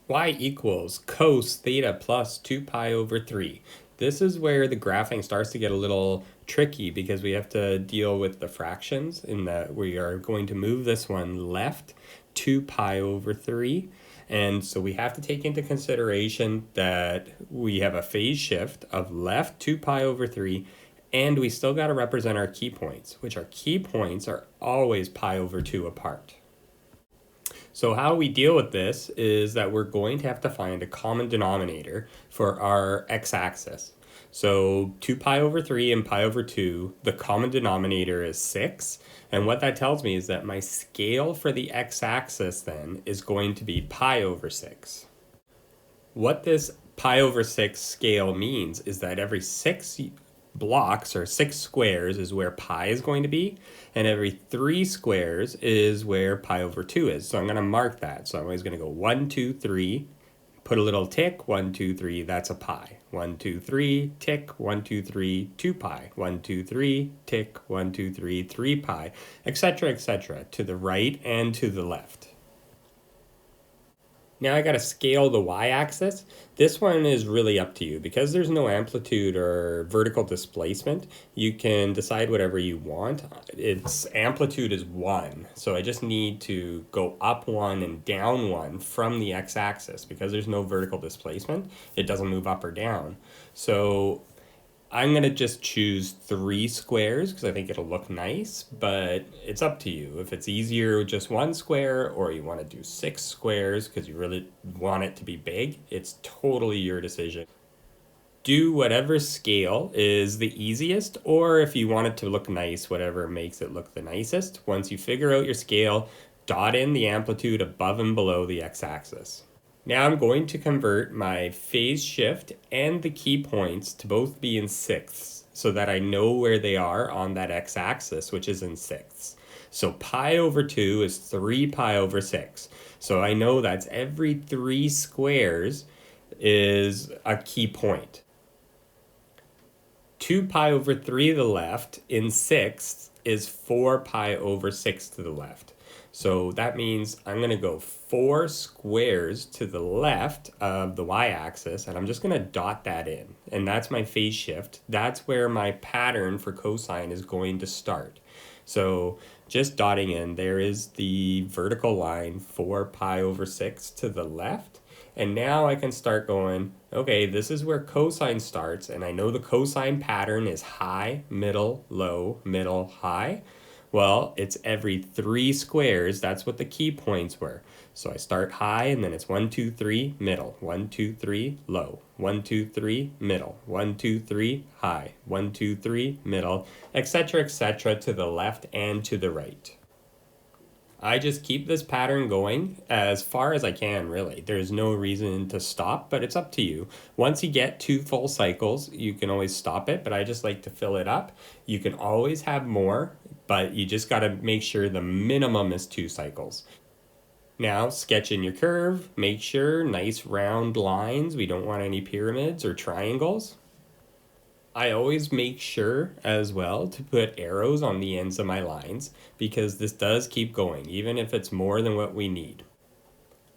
Y equals cos theta plus 2 pi over 3. This is where the graphing starts to get a little tricky because we have to deal with the fractions in that we are going to move this one left 2 pi over 3. And so we have to take into consideration that we have a phase shift of left 2 pi over 3, and we still got to represent our key points, which our key points are always pi over 2 apart. So how we deal with this is that we're going to have to find a common denominator for our x-axis. So 2 pi over 3 and pi over 2, the common denominator is 6. And what that tells me is that my scale for the x-axis then is going to be pi over 6. What this pi over 6 scale means is that every 6 blocks or 6 squares is where pi is going to be, and every 3 squares is where pi over 2 is. So I'm going to mark that. So I'm always going to go 1, 2, 3, put a little tick, 1, 2, 3, that's a pi. 1, 2, 3, tick, 1, 2, 3, 2 pi. 1, 2, 3, tick, 1, 2, 3, 3 pi, etc., to the right and to the left. Now I got to scale the y-axis. This one is really up to you. Because there's no amplitude or vertical displacement, you can decide whatever you want. Its amplitude is 1, so I just need to go up 1 and down 1 from the x-axis. Because there's no vertical displacement, it doesn't move up or down. So I'm going to just choose 3 squares because I think it'll look nice, but it's up to you. If it's easier with just 1 square, or you want to do 6 squares because you really want it to be big, it's totally your decision. Do whatever scale is the easiest, or if you want it to look nice, whatever makes it look the nicest. Once you figure out your scale, dot in the amplitude above and below the x-axis. Now I'm going to convert my phase shift and the key points to both be in sixths so that I know where they are on that x-axis, which is in sixths. So pi over 2 is 3 pi over 6. So I know that's every 3 squares is a key point. 2 pi over 3 to the left in sixths is 4 pi over 6 to the left. So that means I'm going to go 4 squares to the left of the y-axis, and I'm just going to dot that in. And that's my phase shift. That's where my pattern for cosine is going to start. So just dotting in, there is the vertical line 4 pi over 6 to the left. And now I can start going, okay, this is where cosine starts, and I know the cosine pattern is high, middle, low, middle, high. Well, it's every 3 squares. That's what the key points were. So I start high, and then it's 1, 2, 3, middle. 1, 2, 3, low. 1, 2, 3, middle. 1, 2, 3, high. 1, 2, 3, middle, etc., to the left and to the right. I just keep this pattern going as far as I can, really. There's no reason to stop, but it's up to you. Once you get 2 full cycles, you can always stop it, but I just like to fill it up. You can always have more, but you just got to make sure the minimum is 2 cycles. Now, sketch in your curve. Make sure nice round lines. We don't want any pyramids or triangles. I always make sure as well to put arrows on the ends of my lines because this does keep going, even if it's more than what we need.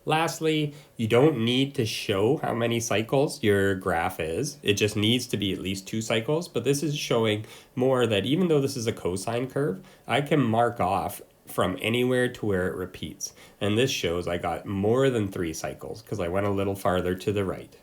Lastly, you don't need to show how many cycles your graph is. It just needs to be at least 2 cycles, but this is showing more that even though this is a cosine curve, I can mark off from anywhere to where it repeats. And this shows I got more than 3 cycles because I went a little farther to the right.